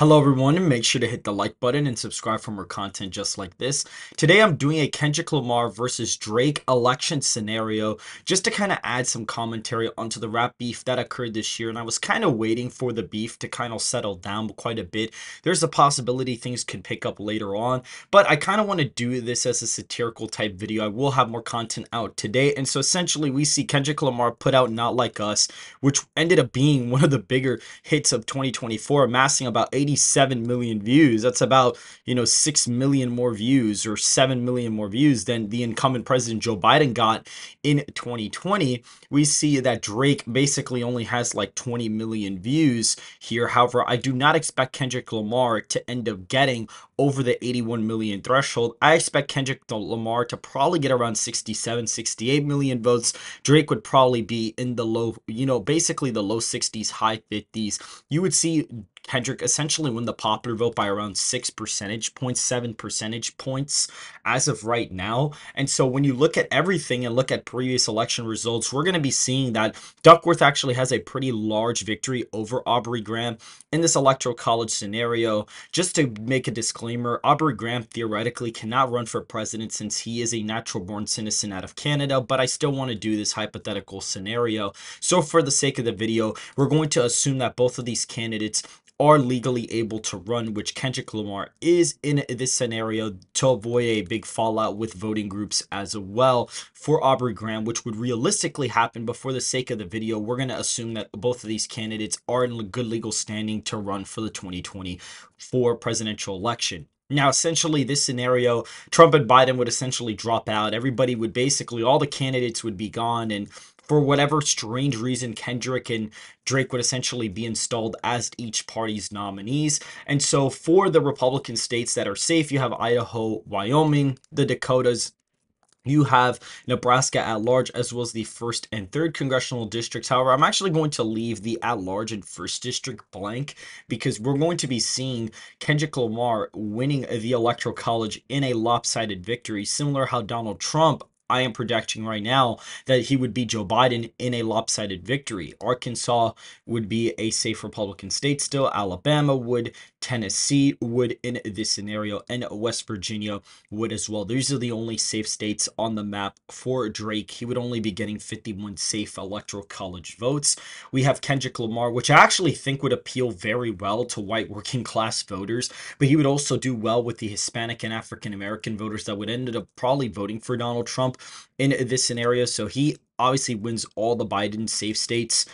Hello everyone, and make sure to hit the like button and subscribe for more content just like this. Today I'm doing a Kendrick Lamar versus Drake election scenario just to kind of add some commentary onto the rap beef that occurred this year, and I was kind of waiting for the beef to kind of settle down quite a bit. There's a possibility things could pick up later on, but I kind of want to do this as a satirical type video. I will have more content out today, and so essentially we see Kendrick Lamar put out Not Like Us, which ended up being one of the bigger hits of 2024, amassing about 87 million views. That's about, 6 million more views or 7 million more views than the incumbent president Joe Biden got in 2020. We see that Drake basically only has like 20 million views here. However, I do not expect Kendrick Lamar to end up getting over the 81 million threshold. I expect Kendrick Lamar to probably get around 67, 68 million votes. Drake would probably be in the low, basically the low 60s, high 50s. You would see Kendrick essentially win the popular vote by around 6 percentage points, 7 percentage points as of right now. And so when you look at everything and look at previous election results, we're going to be seeing that Duckworth actually has a pretty large victory over Aubrey Graham in this electoral college scenario. Just to make a disclaimer, Aubrey Graham theoretically cannot run for president since he is a natural born citizen out of Canada, but I still want to do this hypothetical scenario. So for the sake of the video, we're going to assume that both of these candidates are legally able to run, which Kendrick Lamar is in this scenario, to avoid a big fallout with voting groups as well for Aubrey Graham, which would realistically happen. But for the sake of the video, we're going to assume that both of these candidates are in good legal standing to run for the 2024 presidential election. Now, essentially, this scenario, Trump and Biden would essentially drop out. Everybody would basically, all the candidates would be gone, and for whatever strange reason, Kendrick and Drake would essentially be installed as each party's nominees. And so for the Republican states that are safe, you have Idaho, Wyoming, the Dakotas, you have Nebraska at large, as well as the 1st and 3rd congressional districts. However, I'm actually going to leave the at large and 1st district blank because we're going to be seeing Kendrick Lamar winning the electoral college in a lopsided victory, similar how Donald Trump, I am projecting right now that he would beat Joe Biden in a lopsided victory. Arkansas would be a safe Republican state still. Alabama would. Tennessee would in this scenario. And West Virginia would as well. These are the only safe states on the map for Drake. He would only be getting 51 safe electoral college votes. We have Kendrick Lamar, which I actually think would appeal very well to white working class voters, but he would also do well with the Hispanic and African American voters that would end up probably voting for Donald Trump in this scenario. So he obviously wins all the Biden safe states,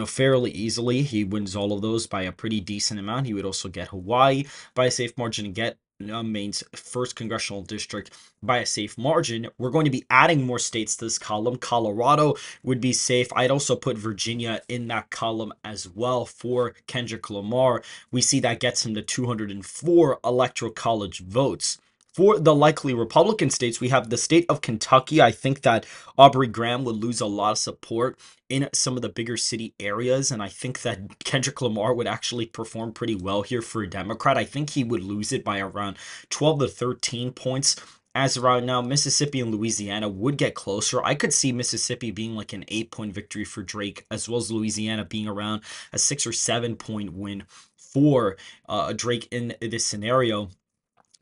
fairly easily. He wins all of those by a pretty decent amount. He would also get Hawaii by a safe margin and get Maine's 1st congressional district by a safe margin. We're going to be adding more states to this column. Colorado would be safe. I'd also put Virginia in that column as well for Kendrick Lamar. We see that gets him to 204 electoral college votes. For the likely Republican states, we have the state of Kentucky. I think that Aubrey Graham would lose a lot of support in some of the bigger city areas, and I think that Kendrick Lamar would actually perform pretty well here for a Democrat. I think he would lose it by around 12 to 13 points. As of right now, Mississippi and Louisiana would get closer. I could see Mississippi being like an 8-point victory for Drake, as well as Louisiana being around a 6 or 7-point win for Drake in this scenario.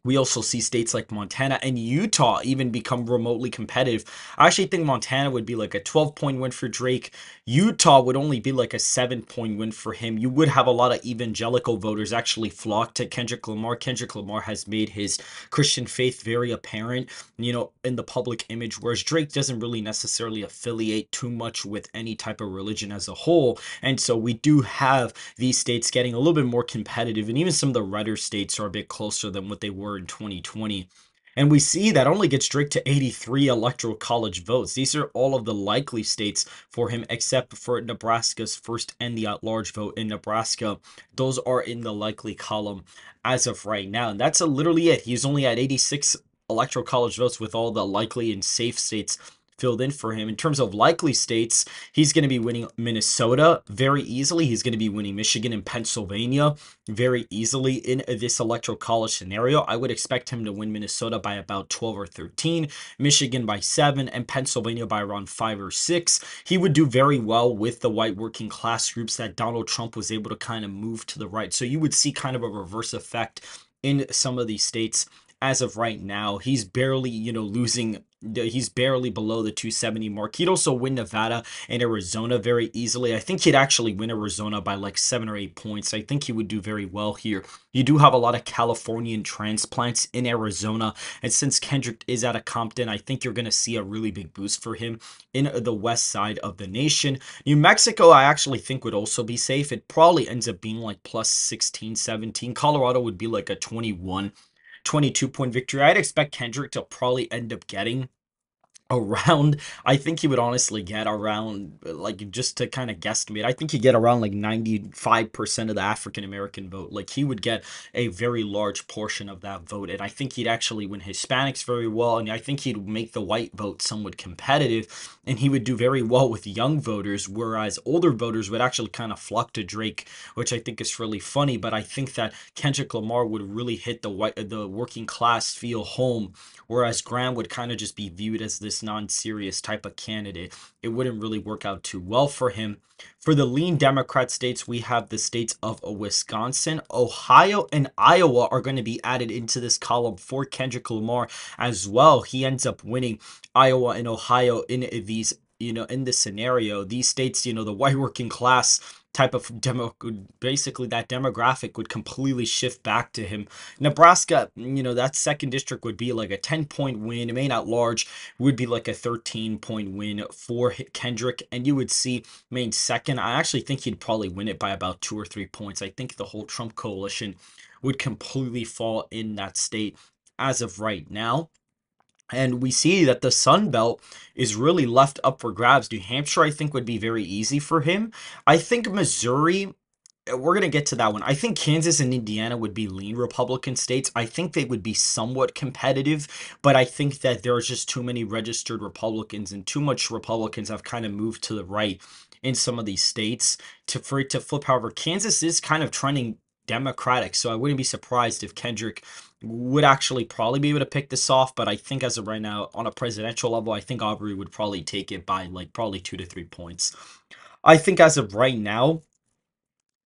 We also see states like Montana and Utah even become remotely competitive. I actually think Montana would be like a 12-point win for Drake. Utah would only be like a 7-point win for him. You would have a lot of evangelical voters actually flock to Kendrick Lamar. Kendrick Lamar has made his Christian faith very apparent, in the public image, whereas Drake doesn't really necessarily affiliate too much with any type of religion as a whole. And so we do have these states getting a little bit more competitive, and even some of the redder states are a bit closer than what they were in 2020. And we see that only gets Drake to 83 electoral college votes. These are all of the likely states for him, except for Nebraska's 1st and the at-large vote in Nebraska. Those are in the likely column as of right now. And that's literally it. He's only at 86 electoral college votes with all the likely and safe states filled in for him. In terms of likely states, he's going to be winning Minnesota very easily. He's going to be winning Michigan and Pennsylvania very easily in this electoral college scenario. I would expect him to win Minnesota by about 12 or 13, Michigan by 7, and Pennsylvania by around 5 or 6. He would do very well with the white working class groups that Donald Trump was able to kind of move to the right. So you would see kind of a reverse effect in some of these states. As of right now, he's barely, losing. He's barely below the 270 mark. He'd also win Nevada and Arizona very easily. I think he'd actually win Arizona by like 7 or 8 points. I think he would do very well here. You do have a lot of Californian transplants in Arizona, and since Kendrick is out of Compton, I think you're going to see a really big boost for him in the west side of the nation. New Mexico, I actually think would also be safe. It probably ends up being like plus 16, 17. Colorado would be like a 21, 22-point victory. I'd expect Kendrick to probably end up getting around, I think he would honestly get around, like, just to kind of guesstimate, I think he'd get around like 95% of the African American vote. Like, he would get a very large portion of that vote, and I think he'd actually win Hispanics very well, and I think he'd make the white vote somewhat competitive, and he would do very well with young voters, whereas older voters would actually kind of flock to Drake, which I think is really funny. But I think that Kendrick Lamar would really hit the working class feel home, whereas Graham would kind of just be viewed as this non-serious type of candidate. It wouldn't really work out too well for him. For the lean Democrat states, we have the states of Wisconsin, Ohio, and Iowa are going to be added into this column for Kendrick Lamar as well. He ends up winning Iowa and Ohio in these, in this scenario. These states, the white working class type of basically that demographic would completely shift back to him. Nebraska, that second district would be like a 10-point win. It may not large, would be like a 13-point win for Kendrick, and you would see Maine second. I actually think he'd probably win it by about 2 or 3 points. I think the whole Trump coalition would completely fall in that state as of right now. And we see that the Sun Belt is really left up for grabs. New Hampshire, I think, would be very easy for him. I think Missouri, we're going to get to that one. I think Kansas and Indiana would be lean Republican states. I think they would be somewhat competitive, but I think that there's just too many registered Republicans, and too much Republicans have kind of moved to the right in some of these states for it to flip. However, Kansas is kind of trending Democratic, so I wouldn't be surprised if Kendrick would actually probably be able to pick this off. But I think as of right now, on a presidential level, I think Aubrey would probably take it by like probably 2 to 3 points. I think as of right now,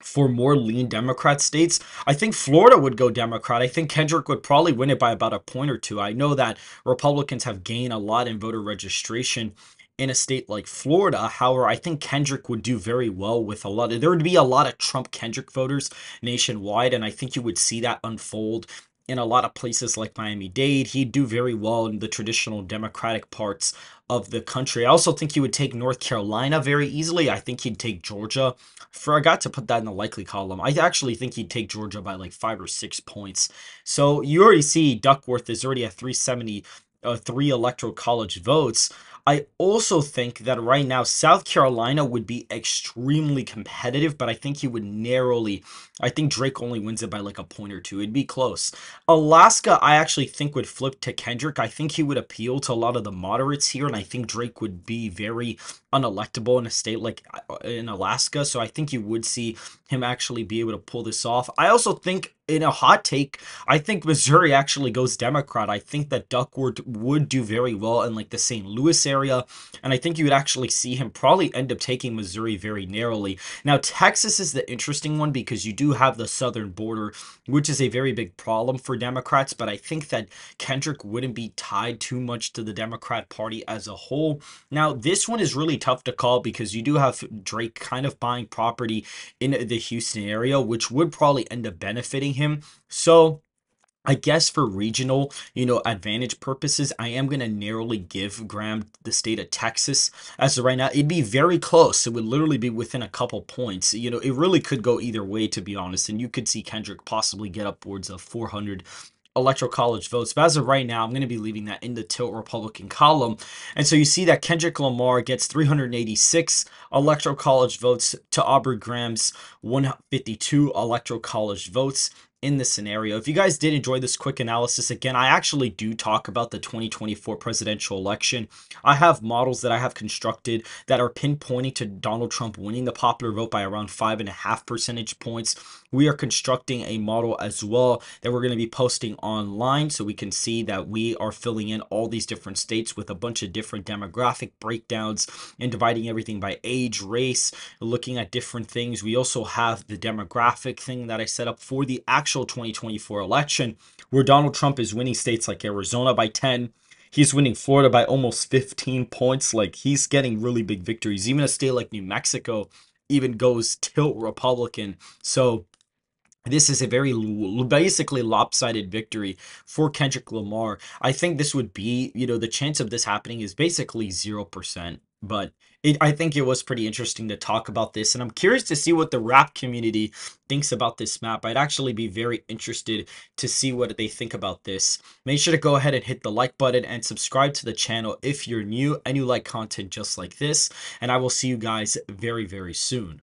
for more lean Democrat states, I think Florida would go Democrat. I think Kendrick would probably win it by about a point or two. I know that Republicans have gained a lot in voter registration in a state like Florida. However, I think Kendrick would do very well with there would be a lot of Trump Kendrick voters nationwide, and I think you would see that unfold in a lot of places like Miami-Dade. He'd do very well in the traditional Democratic parts of the country. I also think he would take North Carolina very easily. I think he'd take Georgia. Forgot to put that in the likely column. I actually think he'd take Georgia by like 5 or 6 points. So you already see Duckworth is already at 373 electoral college votes. I also think that right now South Carolina would be extremely competitive, but I think he would narrowly. I think Drake only wins it by like a point or two. It'd be close. Alaska, I actually think would flip to Kendrick. I think he would appeal to a lot of the moderates here, and I think Drake would be very unelectable in a state like in Alaska. So I think you would see him actually be able to pull this off. I also think, in a hot take, I think Missouri actually goes Democrat. I think that Duckworth would do very well in like the St. Louis area, and I think you would actually see him probably end up taking Missouri very narrowly. Now, Texas is the interesting one because you do have the southern border, which is a very big problem for Democrats, but I think that Kendrick wouldn't be tied too much to the Democrat Party as a whole. Now, this one is really tough to call because you do have Drake kind of buying property in the Houston area, which would probably end up benefiting him. So I guess for regional, advantage purposes, I am going to narrowly give Graham the state of Texas. As of right now, it'd be very close. It would literally be within a couple points. It really could go either way, to be honest. And you could see Kendrick possibly get upwards of 400 electoral college votes. But as of right now, I'm going to be leaving that in the tilt Republican column. And so you see that Kendrick Lamar gets 386 electoral college votes to Aubrey Graham's 152 electoral college votes. in this scenario. If you guys did enjoy this quick analysis, again, I actually do talk about the 2024 presidential election. I have models that I have constructed that are pinpointing to Donald Trump winning the popular vote by around 5.5 percentage points. We are constructing a model as well that we're going to be posting online so we can see that we are filling in all these different states with a bunch of different demographic breakdowns and dividing everything by age, race, looking at different things. We also have the demographic thing that I set up for the actual 2024 election, where Donald Trump is winning states like Arizona by 10. He's winning Florida by almost 15 points. Like, he's getting really big victories. Even a state like New Mexico even goes tilt Republican. So this is a very basically lopsided victory for Kendrick Lamar. I think this would be, the chance of this happening is basically 0%. But I think it was pretty interesting to talk about this. And I'm curious to see what the rap community thinks about this map. I'd actually be very interested to see what they think about this. Make sure to go ahead and hit the like button and subscribe to the channel if you're new and you like content just like this. And I will see you guys very, very soon.